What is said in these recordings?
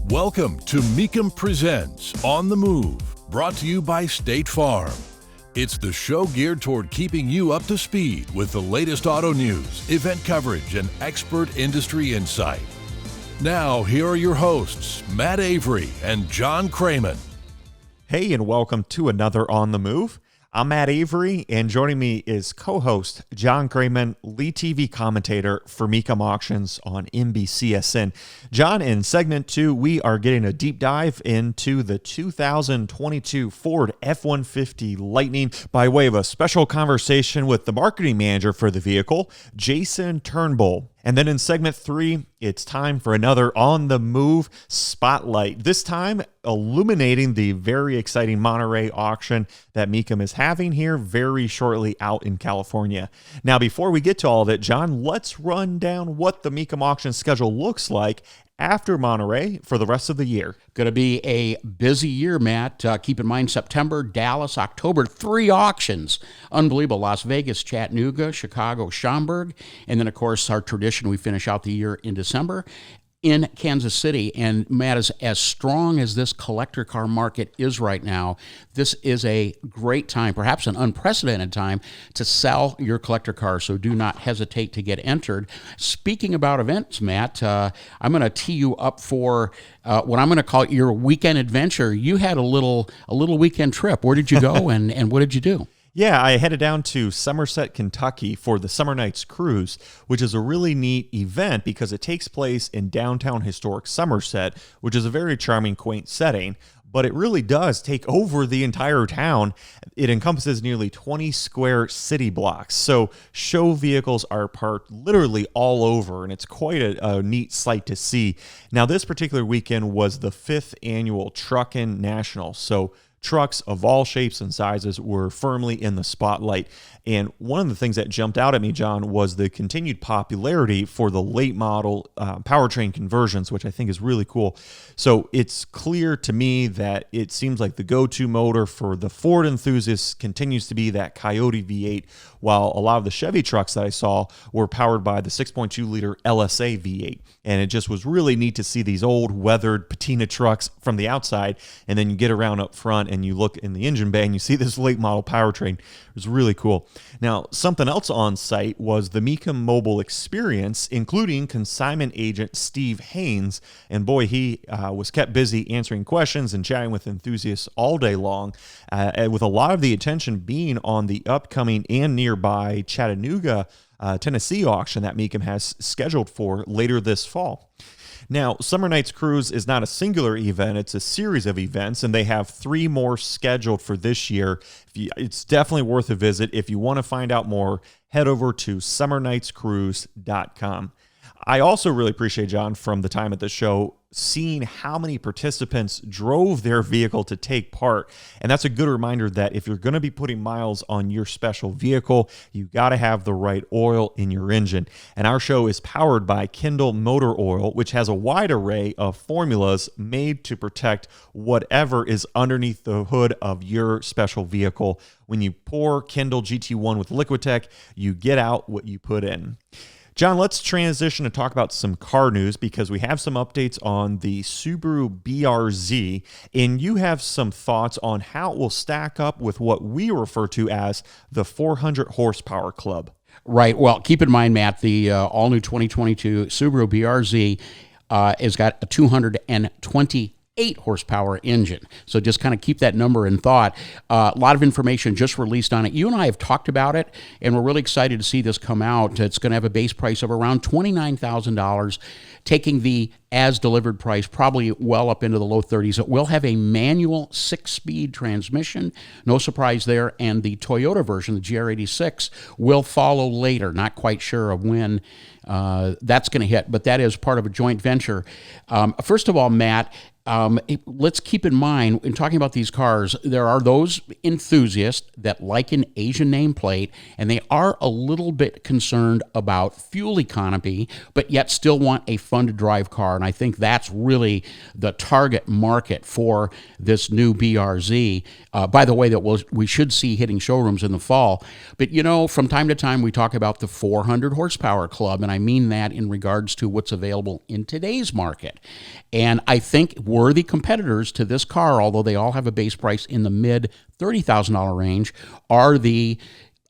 Welcome to Mecum Presents On the Move, brought to you by State Farm. It's the show geared toward keeping you up to speed with the latest auto news, event coverage, and expert industry insight. Now, here are your hosts, Matt Avery and John Kraman. Hey, and welcome to another On the Move. I'm Matt Avery, and joining me is co-host John Kraman, lead TV commentator for Mecum Auctions on NBCSN. John, in segment 2, we are getting a deep dive into the 2022 Ford F-150 Lightning by way of a special conversation with the marketing manager for the vehicle, Jason Turnbull. And then in segment 3, it's time for another On the Move spotlight, this time illuminating the very exciting Monterey auction that Mecum is having here very shortly out in California. Now, before we get to all of it, John, let's run down what the Mecum auction schedule looks like after Monterey for the rest of the year. Going to be a busy year, Matt. Keep in mind, September, Dallas, October, 3 auctions. Unbelievable. Las Vegas, Chattanooga, Chicago, Schaumburg. And then, of course, our tradition, we finish out the year in December in Kansas City. And Matt, as strong as this collector car market is right now, this is a great time, perhaps an unprecedented time, to sell your collector car. So do not hesitate to get entered. Speaking about events, Matt, I'm going to tee you up for what I'm going to call your weekend adventure. You had a little weekend trip. Where did you go and what did you do? Yeah, I headed down to Somerset, Kentucky for the Somernites Cruise, which is a really neat event because it takes place in downtown historic Somerset, which is a very charming, quaint setting, but it really does take over the entire town. It encompasses nearly 20 square city blocks, so show vehicles are parked literally all over, and it's quite a neat sight to see. Now, this particular weekend was the 5th annual Truckin Nationals, so trucks of all shapes and sizes were firmly in the spotlight. And one of the things that jumped out at me, John, was the continued popularity for the late model Powertrain Conversions, which I think is really cool. So it's clear to me that it seems like the go-to motor for the Ford enthusiasts continues to be that Coyote V8, while a lot of the Chevy trucks that I saw were powered by the 6.2-liter LSA V8. And it just was really neat to see these old weathered patina trucks from the outside, and then you get around up front and you look in the engine bay and you see this late model powertrain. It was really cool. Now, something else on site was the Mecum mobile experience, including consignment agent Steve Haynes. And boy, he was kept busy answering questions and chatting with enthusiasts all day long, with a lot of the attention being on the upcoming and nearby Chattanooga, Tennessee auction that Mecum has scheduled for later this fall. Now, Somernites Cruise is not a singular event, it's a series of events, and they have 3 more scheduled for this year. It's definitely worth a visit. If you want to find out more, head over to Somernites.com. I also really appreciate, John, from the time at the show, seeing how many participants drove their vehicle to take part. And that's a good reminder that if you're going to be putting miles on your special vehicle, you got to have the right oil in your engine. And our show is powered by Kindle Motor Oil, which has a wide array of formulas made to protect whatever is underneath the hood of your special vehicle. When you pour Kindle GT1 with Liquitech, you get out what you put in. John, let's transition to talk about some car news because we have some updates on the Subaru BRZ, and you have some thoughts on how it will stack up with what we refer to as the 400 horsepower club. Right. Well, keep in mind, Matt, the all-new 2022 Subaru BRZ has got a 228 horsepower engine. So just kind of keep that number in thought. A lot of information just released on it. You and I have talked about it, and we're really excited to see this come out. It's going to have a base price of around $29,000, taking the as-delivered price probably well up into the low 30s. It will have a manual 6-speed transmission. No surprise there. And the Toyota version, the GR86, will follow later. Not quite sure of when that's going to hit, but that is part of a joint venture. First of all, Matt, let's keep in mind, in talking about these cars, there are those enthusiasts that like an Asian nameplate, and they are a little bit concerned about fuel economy, but yet still want a fun-to-drive car. And I think that's really the target market for this new BRZ. By the way, that we should see hitting showrooms in the fall. But, from time to time, we talk about the 400 horsepower club, and I mean that in regards to what's available in today's market. And I think worthy competitors to this car, although they all have a base price in the mid $30,000 range, are the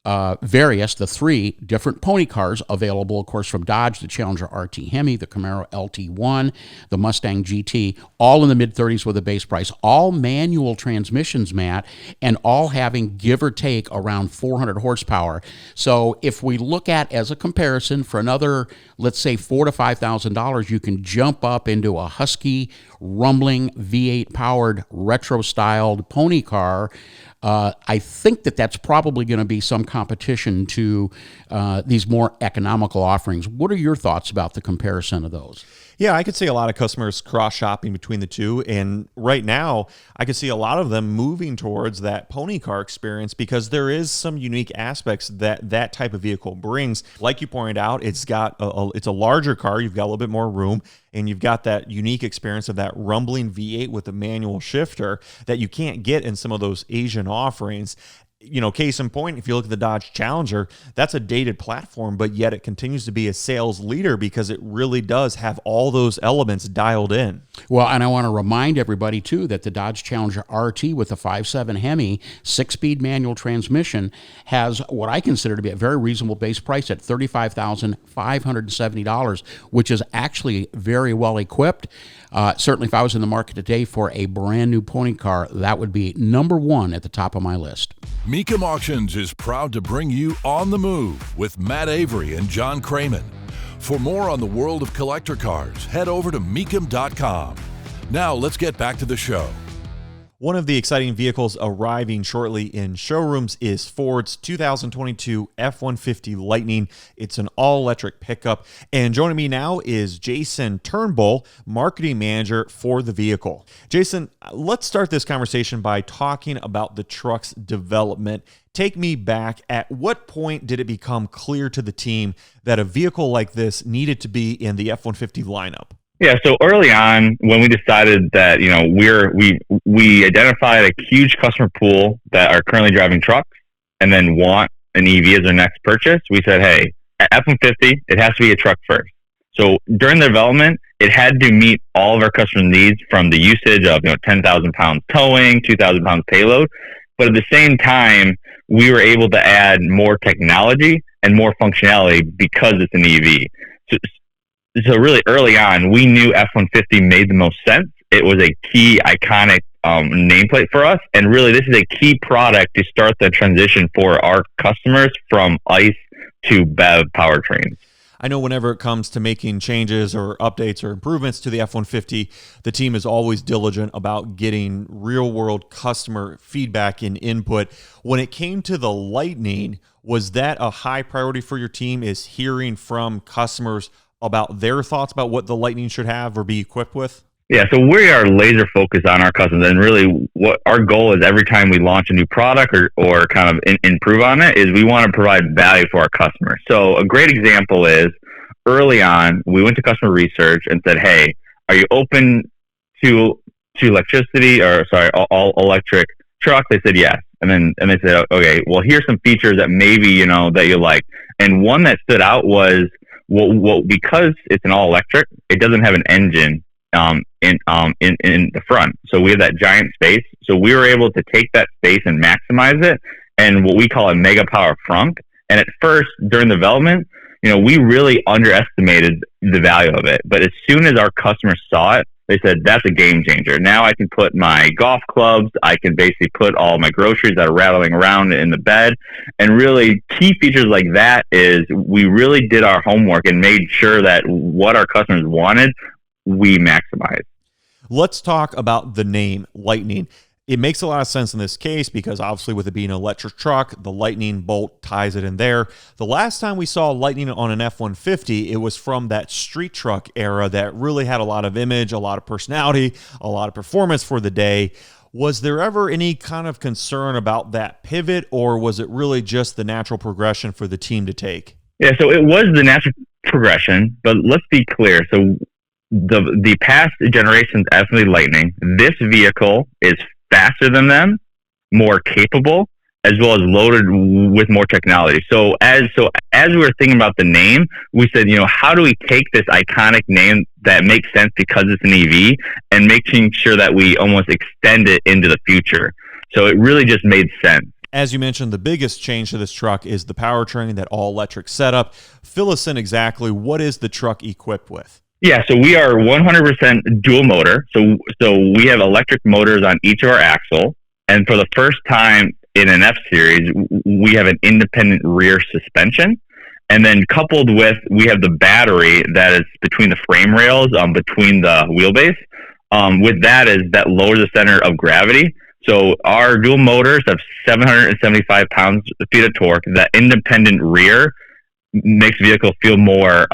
the three different pony cars available, of course, from Dodge, the Challenger RT Hemi, the Camaro LT1, the Mustang GT, all in the mid-30s with a base price, all manual transmissions, Matt, and all having give or take around 400 horsepower. So if we look at, as a comparison, for another, let's say $4,000 to $5,000, you can jump up into a husky, rumbling V8-powered, retro-styled pony car. I think that's probably going to be some competition to these more economical offerings. What are your thoughts about the comparison of those? Yeah, I could see a lot of customers cross-shopping between the two, and right now, I could see a lot of them moving towards that pony car experience because there is some unique aspects that type of vehicle brings. Like you pointed out, it's got it's a larger car, you've got a little bit more room, and you've got that unique experience of that rumbling V8 with a manual shifter that you can't get in some of those Asian offerings. Case in point, if you look at the Dodge Challenger, that's a dated platform, but yet it continues to be a sales leader because it really does have all those elements dialed in. Well, and I want to remind everybody, too, that the Dodge Challenger RT with the 5.7 Hemi 6-speed manual transmission has what I consider to be a very reasonable base price at $35,570, which is actually very well equipped. Certainly, if I was in the market today for a brand new pony car, that would be number one at the top of my list. Mecum Auctions is proud to bring you On the Move with Matt Avery and John Kraman. For more on the world of collector cars, head over to Mecum.com. Now let's get back to the show. One of the exciting vehicles arriving shortly in showrooms is Ford's 2022 F-150 Lightning. It's an all-electric pickup. And joining me now is Jason Turnbull, marketing manager for the vehicle. Jason, let's start this conversation by talking about the truck's development. Take me back. At what point did it become clear to the team that a vehicle like this needed to be in the F-150 lineup? Yeah, so early on, when we decided that we identified a huge customer pool that are currently driving trucks and then want an EV as their next purchase, we said, hey, at F-150, it has to be a truck first. So during the development, it had to meet all of our customer needs from the usage of 10,000 pounds towing, 2,000 pounds payload, but at the same time, we were able to add more technology and more functionality because it's an EV. So really early on, we knew F-150 made the most sense. It was a key, iconic nameplate for us. And really, this is a key product to start the transition for our customers from ICE to BEV powertrains. I know whenever it comes to making changes or updates or improvements to the F-150, the team is always diligent about getting real-world customer feedback and input. When it came to the Lightning, was that a high priority for your team, is hearing from customers about their thoughts about what the Lightning should have or be equipped with? Yeah, so we are laser focused on our customers, and really what our goal is every time we launch a new product or kind of improve on it is we want to provide value for our customers. So a great example is early on, we went to customer research and said, hey, are you open to electricity all electric trucks? They said yes. And they said, okay, well, here's some features that maybe, that you like. And one that stood out was, well, because it's an all electric, it doesn't have an engine in the front. So we have that giant space. So we were able to take that space and maximize it, and what we call a mega power frunk. And at first, during the development, we really underestimated the value of it. But as soon as our customers saw it, they said, that's a game changer. Now I can put my golf clubs, I can basically put all my groceries that are rattling around in the bed. And really key features like that is we really did our homework and made sure that what our customers wanted, we maximized. Let's talk about the name Lightning. It makes a lot of sense in this case because obviously with it being an electric truck, the Lightning bolt ties it in there. The last time we saw Lightning on an F-150, it was from that street truck era that really had a lot of image, a lot of personality, a lot of performance for the day. Was there ever any kind of concern about that pivot, or was it really just the natural progression for the team to take? Yeah, so it was the natural progression, but let's be clear. So the past generations, definitely Lightning, this vehicle is faster than them, more capable, as well as loaded with more technology. So as we were thinking about the name, we said, how do we take this iconic name that makes sense because it's an EV and making sure that we almost extend it into the future? So it really just made sense. As you mentioned, the biggest change to this truck is the powertrain, that all-electric setup. Fill us in exactly, what is the truck equipped with? Yeah, so we are 100% dual motor. So we have electric motors on each of our axle. And for the first time in an F-Series, we have an independent rear suspension. And then coupled with, we have the battery that is between the frame rails, between the wheelbase. With that lowers the center of gravity. So our dual motors have 775 pounds-feet of torque. That independent rear makes the vehicle feel more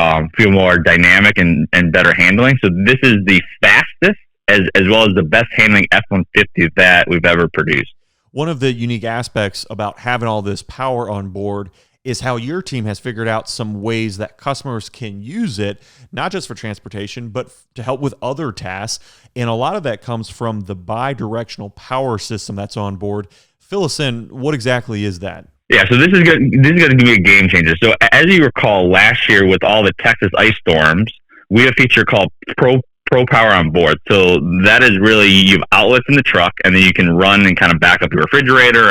dynamic and better handling. So this is the fastest as well as the best handling F-150 that we've ever produced. One of the unique aspects about having all this power on board is how your team has figured out some ways that customers can use it, not just for transportation, but to help with other tasks. And a lot of that comes from the bi-directional power system that's on board. Fill us in, what exactly is that? Yeah, so this is going to be a game changer. So as you recall, last year with all the Texas ice storms, we have a feature called Pro Power on board. So that is really, you have outlets in the truck, and then you can run and kind of back up your refrigerator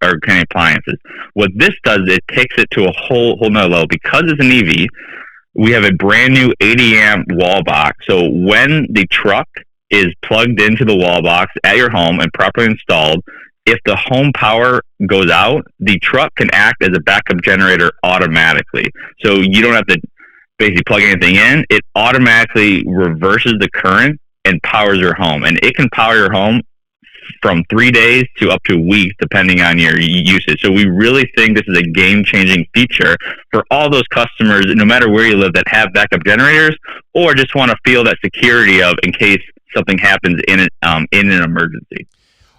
or kind of appliances. What this does, it takes it to a whole nother level. Because it's an EV, we have a brand new 80 amp wall box. So when the truck is plugged into the wall box at your home and properly installed, if the home power goes out, the truck can act as a backup generator automatically. So you don't have to basically plug anything in. It automatically reverses the current and powers your home. And it can power your home from 3 days to up to weeks, depending on your usage. So we really think this is a game-changing feature for all those customers, no matter where you live, that have backup generators or just want to feel that security of in case something happens in an emergency.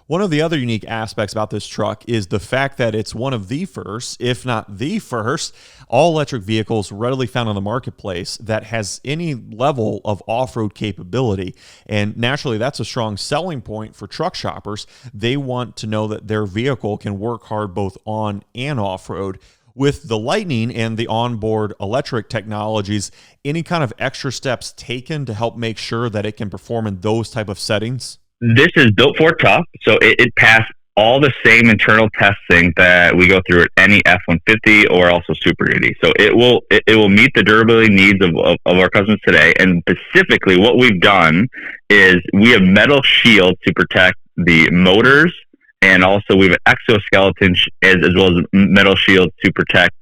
One of the other unique aspects about this truck is the fact that it's one of the first, if not the first, all-electric vehicles readily found on the marketplace that has any level of off-road capability. And naturally, that's a strong selling point for truck shoppers. They want to know that their vehicle can work hard both on and off-road. With the Lightning and the onboard electric technologies, any kind of extra steps taken to help make sure that it can perform in those type of settings? This is built for tough, so it passed all the same internal testing that we go through at any F-150 or also Super Duty. So it will meet the durability needs of our customers today. And specifically, what we've done is we have metal shields to protect the motors, and also we have an exoskeleton as well as metal shields to protect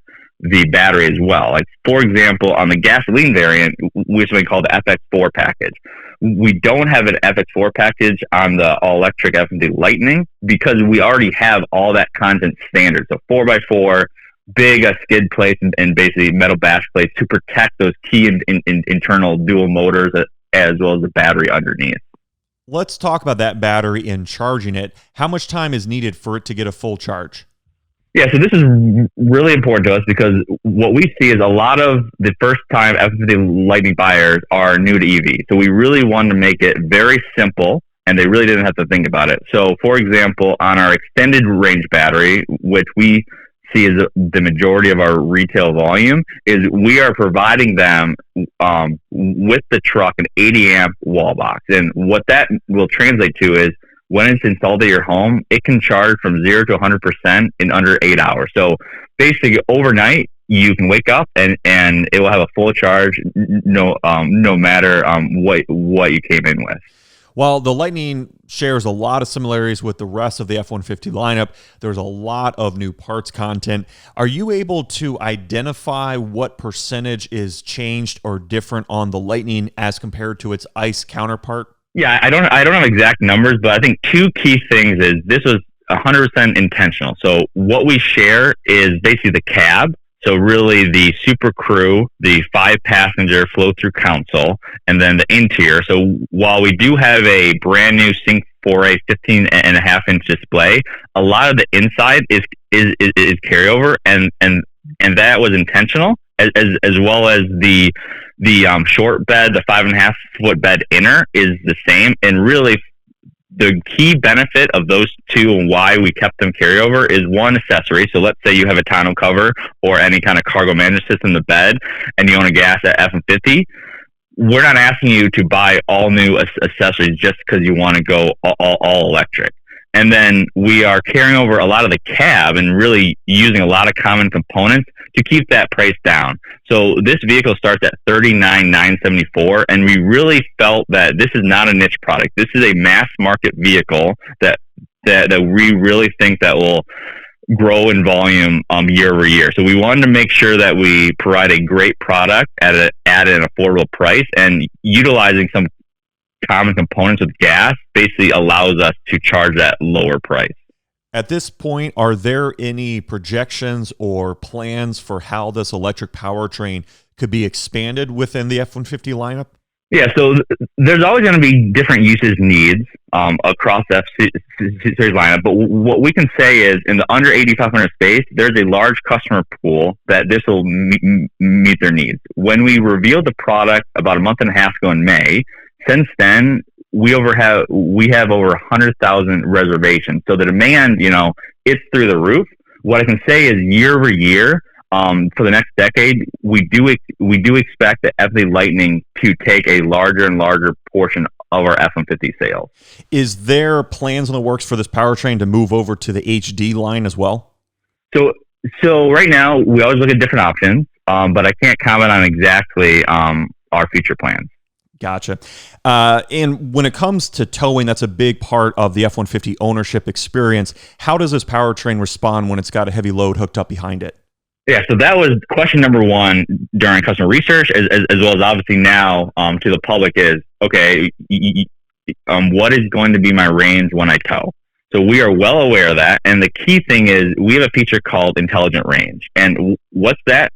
the battery as well. Like, for example, on the gasoline variant, we have something called the FX4 package. We don't have an FX4 package on the all-electric F-150 Lightning because we already have all that content standard. So 4x4, big skid plates, and basically metal bash plates to protect those key internal dual motors as well as the battery underneath. Let's talk about that battery and charging it. How much time is needed for it to get a full charge? Yeah, so this is really important to us because what we see is a lot of the first-time F-150 Lightning buyers are new to EV. So we really wanted to make it very simple, and they really didn't have to think about it. So, for example, on our extended range battery, which we see as the majority of our retail volume, is we are providing them with the truck an 80-amp wall box. And what that will translate to is when it's installed at your home, it can charge from 0 to 100% in under 8 hours. So basically, overnight, you can wake up and it will have a full charge, no matter what you came in with. While the Lightning shares a lot of similarities with the rest of the F-150 lineup, there's a lot of new parts content. Are you able to identify what percentage is changed or different on the Lightning as compared to its ICE counterpart? Yeah, I don't have exact numbers, but I think two key things is this was 100% intentional. So what we share is basically the cab. So really the Super Crew, the 5-passenger flow through console, and then the interior. So while we do have a brand new Sync 4A 15.5-inch display, a lot of the inside is carryover, and that was intentional, as well as the short bed, the 5.5-foot bed inner is the same, and really the key benefit of those two and why we kept them carryover is one, accessory. So let's say you have a tonneau cover or any kind of cargo management system in the bed and you own a gas at F-150. We're not asking you to buy all new accessories just because you want to go all electric. And then we are carrying over a lot of the cab and really using a lot of common components to keep that price down. So this vehicle starts at $39,974, and we really felt that this is not a niche product. This is a mass market vehicle that we really think that will grow in volume year over year. So we wanted to make sure that we provide a great product at an affordable price, and utilizing some common components with gas basically allows us to charge that lower price. At this point, are there any projections or plans for how this electric powertrain could be expanded within the F-150 lineup? Yeah, so there's always going to be different uses needs across the F-Series lineup, but what we can say is in the under 8,500 space, there's a large customer pool that this will meet their needs. When we revealed the product about a month and a half ago in May, since then, we have over 100,000 reservations. So the demand, it's through the roof. What I can say is year over year, for the next decade, we do expect the F-150 Lightning to take a larger and larger portion of our F-150 sales. Is there plans in the works for this powertrain to move over to the HD line as well? So right now, we always look at different options, but I can't comment on exactly our future plans. Gotcha. And when it comes to towing, that's a big part of the F-150 ownership experience. How does this powertrain respond when it's got a heavy load hooked up behind it? Yeah, so that was question number one during customer research, as well as obviously now to the public is, okay, what is going to be my range when I tow? So we are well aware of that. And the key thing is we have a feature called Intelligent Range. And what that's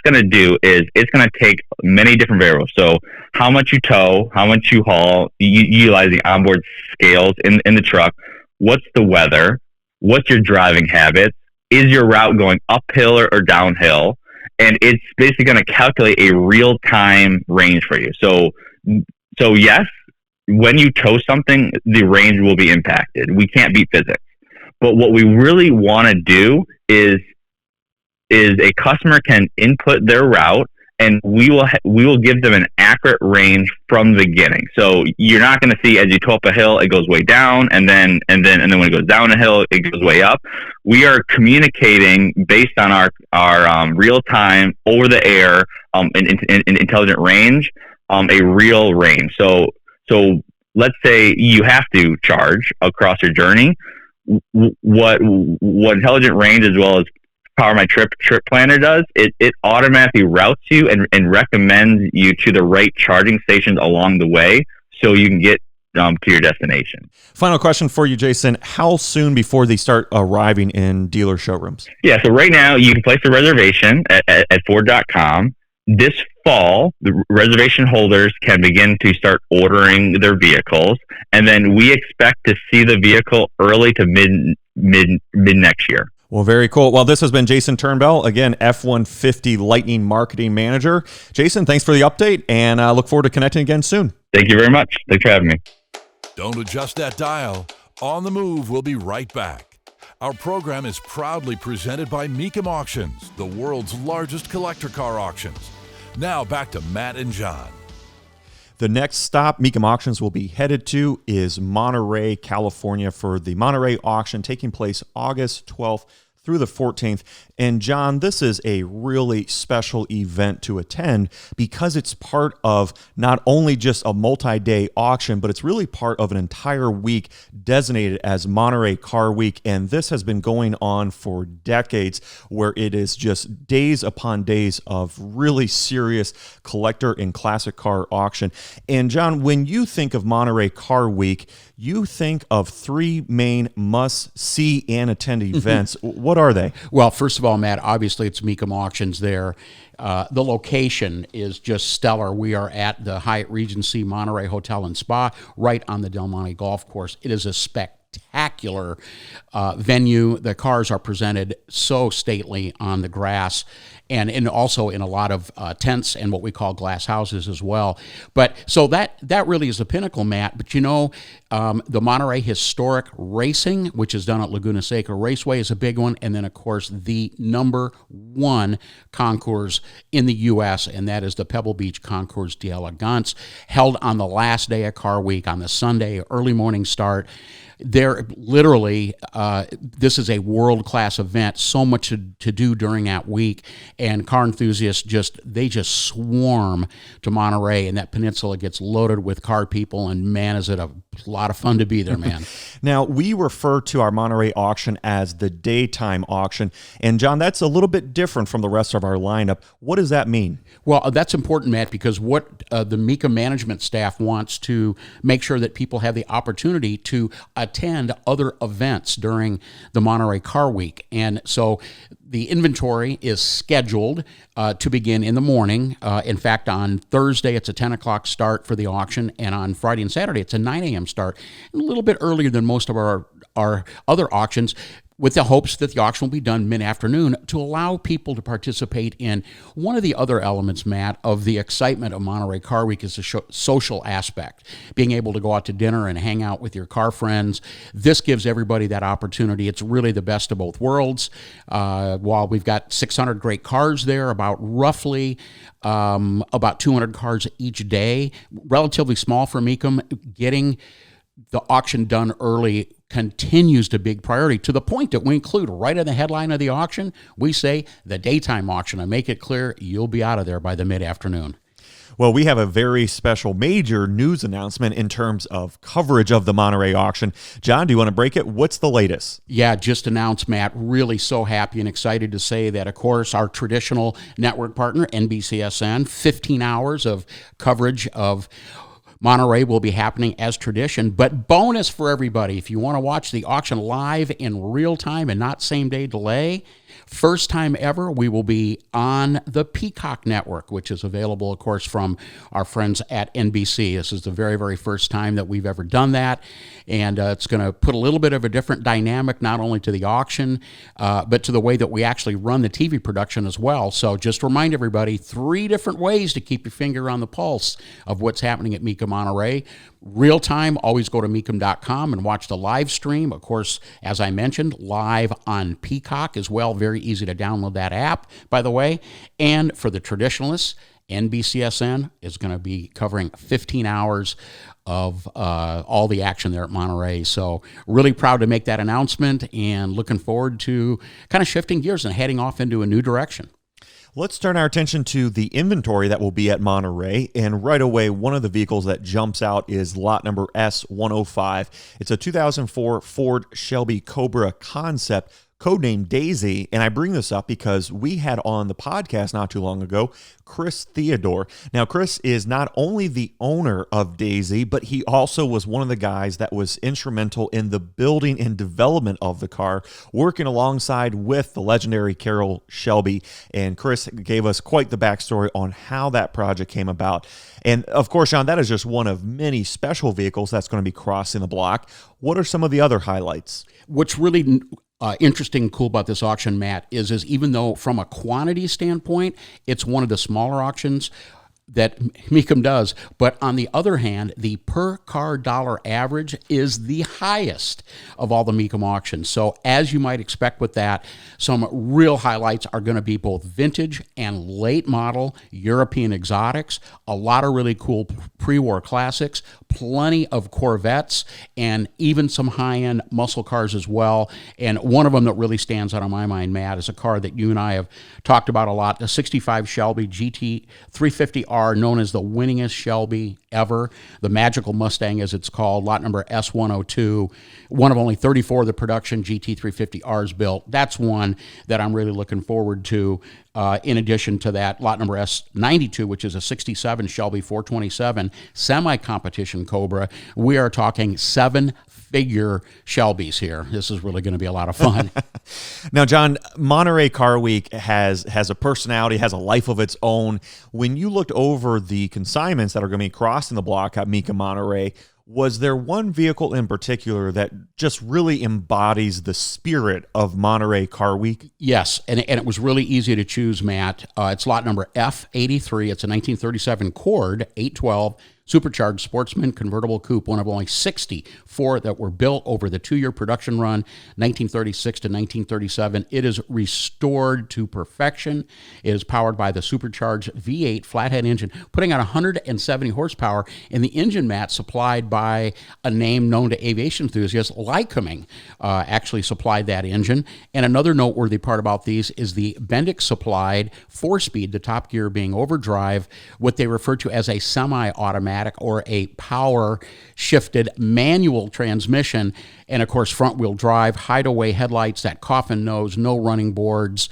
going to do is it's going to take many different variables. So how much you tow, how much you haul, utilizing onboard scales in the truck, what's the weather, what's your driving habits, is your route going uphill or downhill, and it's basically going to calculate a real-time range for you. So yes, when you tow something, the range will be impacted. We can't beat physics. But what we really want to do is a customer can input their route, and we will give them an accurate range from the beginning. So you're not going to see as you tow up a hill, it goes way down, and then when it goes down a hill, it goes way up. We are communicating based on our real time, over the air, in intelligent range, a real range. So let's say you have to charge across your journey. What intelligent range as well as Power My Trip Planner does, it automatically routes you and recommends you to the right charging stations along the way so you can get to your destination. Final question for you, Jason. How soon before they start arriving in dealer showrooms? Yeah, so right now you can place a reservation at Ford.com. This fall, the reservation holders can begin to start ordering their vehicles, and then we expect to see the vehicle early to mid next year. Well, very cool. Well, this has been Jason Turnbell, again, F-150 Lightning Marketing Manager. Jason, thanks for the update, and I look forward to connecting again soon. Thank you very much. Thanks for having me. Don't adjust that dial. On the Move, we'll be right back. Our program is proudly presented by Mecum Auctions, the world's largest collector car auctions. Now back to Matt and John. The next stop Mecum Auctions will be headed to is Monterey, California, for the Monterey auction taking place August 12th through the 14th. And John, this is a really special event to attend because it's part of not only just a multi-day auction, but it's really part of an entire week designated as Monterey Car Week. And this has been going on for decades, where it is just days upon days of really serious collector and classic car auction. And John, when you think of Monterey Car Week, you think of three main must-see and attend events. What are they? Well, first of all, Matt, obviously it's Mecum Auctions there. The location is just stellar. We are at the Hyatt Regency Monterey Hotel and Spa, right on the Del Monte Golf Course. It is a spectacular venue. The cars are presented so stately on the grass, and also in a lot of tents and what we call glass houses as well. But so that really is the pinnacle, Matt. But the Monterey Historic Racing, which is done at Laguna Seca Raceway, is a big one. And then, of course, the number one concourse in the U.S., and that is the Pebble Beach Concourse d'Elegance, held on the last day of Car Week, on the Sunday, early morning start. They're literally, this is a world-class event, so much to do during that week, and car enthusiasts just swarm to Monterey, and that peninsula gets loaded with car people, and man, is it a lot of fun to be there, man. Now, we refer to our Monterey auction as the daytime auction, and John, that's a little bit different from the rest of our lineup. What does that mean? Well, that's important, Matt, because what the Mecum management staff wants to make sure that people have the opportunity to attend other events during the Monterey Car Week. And so the inventory is scheduled to begin in the morning. In fact, on Thursday, it's a 10 o'clock start for the auction, and on Friday and Saturday, it's a 9 a.m. start, a little bit earlier than most of our other auctions, with the hopes that the auction will be done mid-afternoon to allow people to participate in one of the other elements, Matt, of the excitement of Monterey Car Week is the social aspect. Being able to go out to dinner and hang out with your car friends. This gives everybody that opportunity. It's really the best of both worlds. While we've got 600 great cars there, about 200 cars each day, relatively small for Mecum, getting the auction done early continues to big priority, to the point that we include right in the headline of the auction, we say the daytime auction, and make it clear you'll be out of there by the mid-afternoon. Well, we have a very special major news announcement in terms of coverage of the Monterey auction. John, do you want to break it? What's the latest? Yeah, just announced, Matt. Really so happy and excited to say that, of course, our traditional network partner, NBCSN, 15 hours of coverage of Monterey will be happening as tradition, but bonus for everybody. If you want to watch the auction live in real time and not same day delay, first time ever, we will be on the Peacock Network, which is available, of course, from our friends at NBC. This is the very, very first time that we've ever done that, and it's going to put a little bit of a different dynamic, not only to the auction, but to the way that we actually run the TV production as well. So just remind everybody, 3 different ways to keep your finger on the pulse of what's happening at Mecum Monterey. Real time, always go to Mecum.com and watch the live stream. Of course, as I mentioned, live on Peacock as well. Very easy to download that app, by the way. And for the traditionalists, NBCSN is going to be covering 15 hours of all the action there at Monterey. So really proud to make that announcement and looking forward to kind of shifting gears and heading off into a new direction. Let's turn our attention to the inventory that will be at Monterey, and right away, one of the vehicles that jumps out is lot number S105. It's a 2004 Ford Shelby Cobra Concept, codenamed Daisy, and I bring this up because we had on the podcast not too long ago Chris Theodore. Now, Chris is not only the owner of Daisy, but he also was one of the guys that was instrumental in the building and development of the car, working alongside with the legendary Carroll Shelby, and Chris gave us quite the backstory on how that project came about. And of course, John, that is just one of many special vehicles that's going to be crossing the block. What are some of the other highlights? What's really interesting and cool about this auction, Matt, is even though from a quantity standpoint, it's one of the smaller auctions that Mecum does, but on the other hand, the per car dollar average is the highest of all the Mecum auctions. So as you might expect with that, some real highlights are going to be both vintage and late model European exotics, a lot of really cool pre-war classics, plenty of Corvettes and even some high-end muscle cars as well. And one of them that really stands out on my mind, Matt, is a car that you and I have talked about a lot, the 65 Shelby GT 350R, known as the winningest Shelby ever, the Magical Mustang as it's called, lot number S102, one of only 34 of the production GT 350Rs built. That's one that I'm really looking forward to. In addition to that, lot number S92, which is a 67 Shelby 427 semi-competition Cobra. We are talking 7-figure Shelbys here. This is really going to be a lot of fun. Now, John, Monterey Car Week has a personality, has a life of its own. When you looked over the consignments that are going to be crossing the block at Mecum Monterey, was there one vehicle in particular that just really embodies the spirit of Monterey Car Week? Yes, and it was really easy to choose, Matt. It's lot number F83. It's a 1937 Cord 812 supercharged sportsman convertible coupe, one of only 64 that were built over the 2-year production run, 1936 to 1937. It is restored to perfection. It is powered by the supercharged V8 flathead engine, putting out 170 horsepower, and the engine, Matt, supplied by a name known to aviation enthusiasts, Lycoming, actually supplied that engine. And another noteworthy part about these is the Bendix supplied 4-speed, the top gear being overdrive, what they refer to as a semi-automatic or a power shifted manual transmission, and of course front wheel drive, hideaway headlights, that coffin nose, no running boards.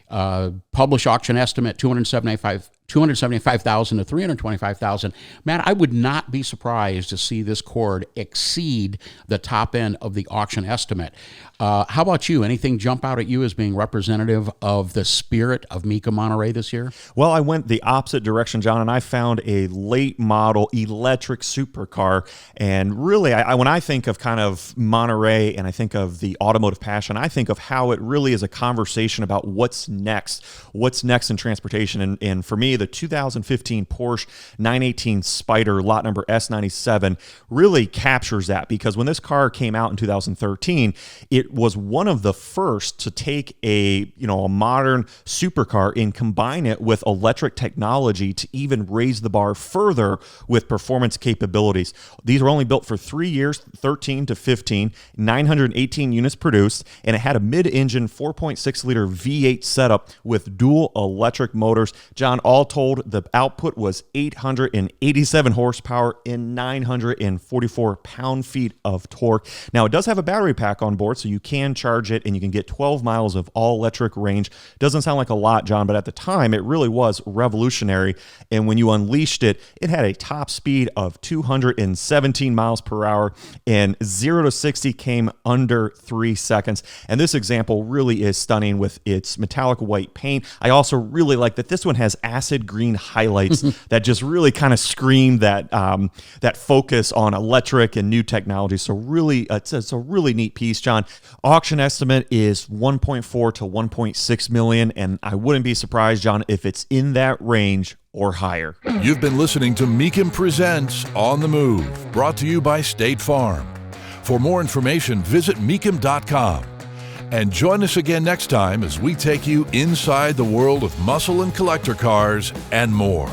Published auction estimate $275,000 to $325,000. Matt, I would not be surprised to see this Cord exceed the top end of the auction estimate. How about you? Anything jump out at you as being representative of the spirit of Mecum Monterey this year? Well, I went the opposite direction, John, and I found a late model electric supercar. And really, when I think of kind of Monterey and I think of the automotive passion, I think of how it really is a conversation about what's next in transportation. And for me, the 2015 Porsche 918 Spyder, lot number S97, really captures that, because when this car came out in 2013, it was one of the first to take a modern supercar and combine it with electric technology to even raise the bar further with performance capabilities. These were only built for 3 years, 13 to 15, 918 units produced, and it had a mid-engine 4.6-liter V8 setup with dual electric motors. John, all told, the output was 887 horsepower and 944 pound-feet of torque. Now, it does have a battery pack on board, so you can charge it and you can get 12 miles of all-electric range. Doesn't sound like a lot, John, but at the time, it really was revolutionary. And when you unleashed it, it had a top speed of 217 miles per hour, and 0 to 60 came under 3 seconds. And this example really is stunning with its metallic white paint. I also really like that this one has acid green highlights that just really kind of scream that that focus on electric and new technology. So really, it's a really neat piece, John. Auction estimate is 1.4 to 1.6 million, and I wouldn't be surprised, John, if it's in that range or higher. You've been listening to Mecum Presents On the Move, brought to you by State Farm. For more information, visit Mecum.com. And join us again next time as we take you inside the world of muscle and collector cars and more.